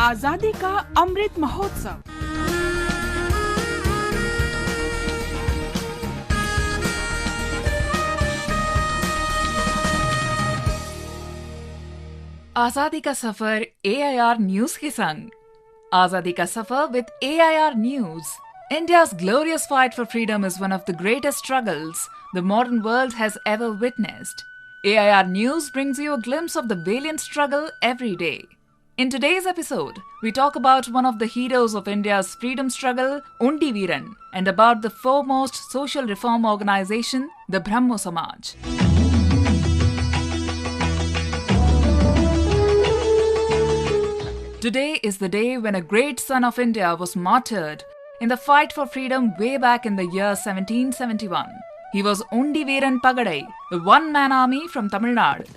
आजादी का अमृत महोत्सव। आजादी का सफर AIR न्यूज के संग। आजादी का सफर with AIR News. India's glorious fight for freedom is one of the greatest struggles the modern world has ever witnessed. AIR News brings you a glimpse of the valiant struggle every day. In today's episode, we talk about one of the heroes of India's freedom struggle, Ondiveeran, and about the foremost social reform organization, the Brahmo Samaj. Today is the day when a great son of India was martyred in the fight for freedom way back in the year 1771. He was Ondiveeran Pagadai, the one-man army from Tamil Nadu.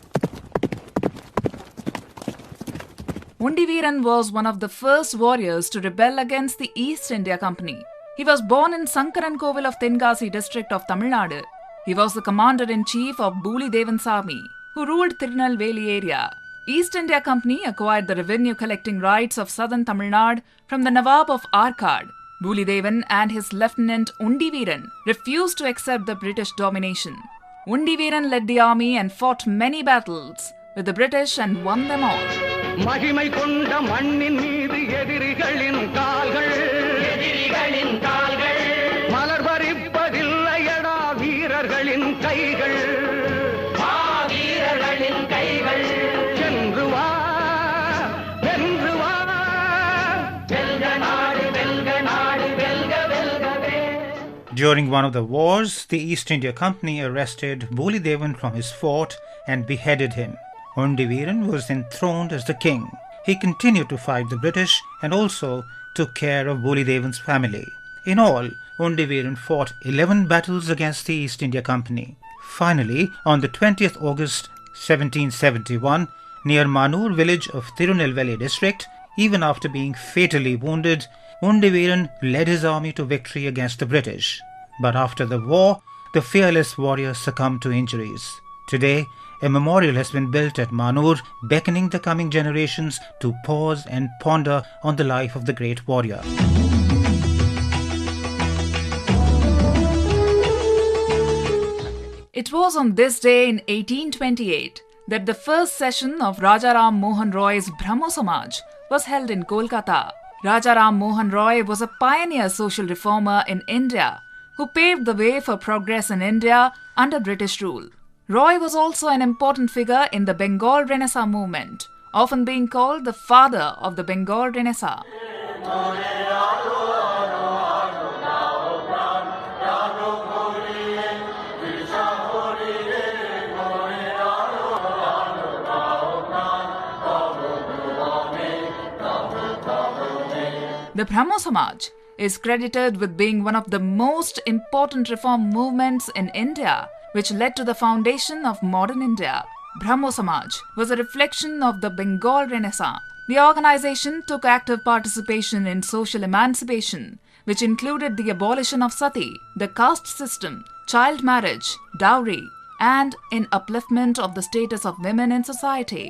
Ondiveeran was one of the first warriors to rebel against the East India Company. He was born in Sankaran Kovil of Tenkasi district of Tamil Nadu. He was the commander-in-chief of Poolithevan's army, who ruled Tirunelveli area. East India Company acquired the revenue collecting rights of southern Tamil Nadu from the nawab of Arcot. Poolithevan and his lieutenant Ondiveeran refused to accept the British domination. Ondiveeran led the army and fought many battles with the British and won them all. மகிமை கொண்ட மண்ணின் மீது எதிரிகளின் கால்கள் மலர் பறிப்பதில்லையடா வீரர்களின் கைகள் வென்று வா வென்று வா வெல்க நாடு வெல்க நாடு வெல்க வெல்கவே. During one of the wars, the East India Company arrested Poolithevan from his fort and beheaded him. Ondiveeran was enthroned as the king. He continued to fight the British and also took care of Poolithevan's family. In all, Ondiveeran fought 11 battles against the East India Company. Finally, on the 20th August 1771, near Manur village of Tirunelveli district, even after being fatally wounded, Ondiveeran led his army to victory against the British. But after the war, the fearless warrior succumbed to injuries. Today, a memorial has been built at Manur, beckoning the coming generations to pause and ponder on the life of the great warrior. It was on this day in 1828 that the first session of Raja Ram Mohan Roy's Brahmo Samaj was held in Kolkata. Raja Ram Mohan Roy was a pioneer social reformer in India who paved the way for progress in India under British rule. Roy was also an important figure in the Bengal Renaissance movement, often being called the father of the Bengal Renaissance. The Brahmo Samaj is credited with being one of the most important reform movements in India, which led to the foundation of modern India. Brahmo Samaj was a reflection of the Bengal Renaissance. The organization took active participation in social emancipation, which included the abolition of sati, the caste system, child marriage, dowry, and in upliftment of the status of women in society.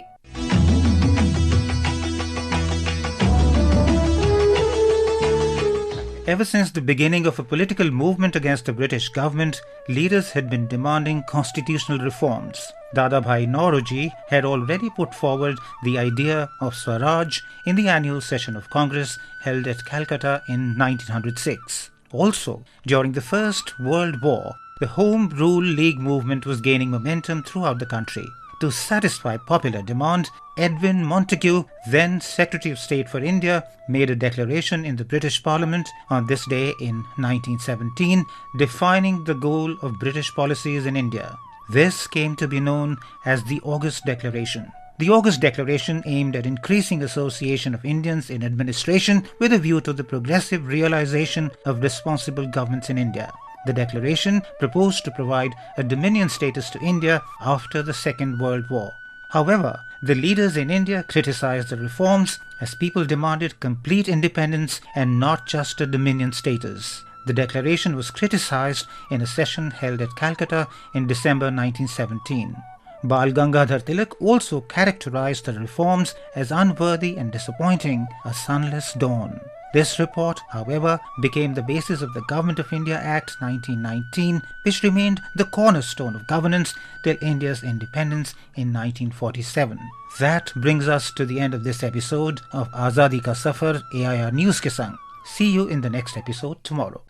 Ever since the beginning of a political movement against the British government, leaders had been demanding constitutional reforms. Dadabhai Nauroji had already put forward the idea of Swaraj in the annual session of Congress held at Calcutta in 1906. Also, during the First World War, the Home Rule League movement was gaining momentum throughout the country. To satisfy popular demand, Edwin Montagu, then Secretary of State for India, made a declaration in the British Parliament on this day in 1917, defining the goal of British policies in India. This came to be known as the August Declaration. The August Declaration aimed at increasing association of Indians in administration with a view to the progressive realization of responsible governments in India. The declaration proposed to provide a dominion status to India after the Second World War. However, the leaders in India criticized the reforms as people demanded complete independence and not just a dominion status. The declaration was criticized in a session held at Calcutta in December 1917. Bal Gangadhar Tilak also characterized the reforms as unworthy and disappointing, a sunless dawn. This report, however, became the basis of the Government of India Act 1919, which remained the cornerstone of governance till India's independence in 1947. That brings us to the end of this episode of Azadi Ka Safar AIR News ke Sang. See you in the next episode tomorrow.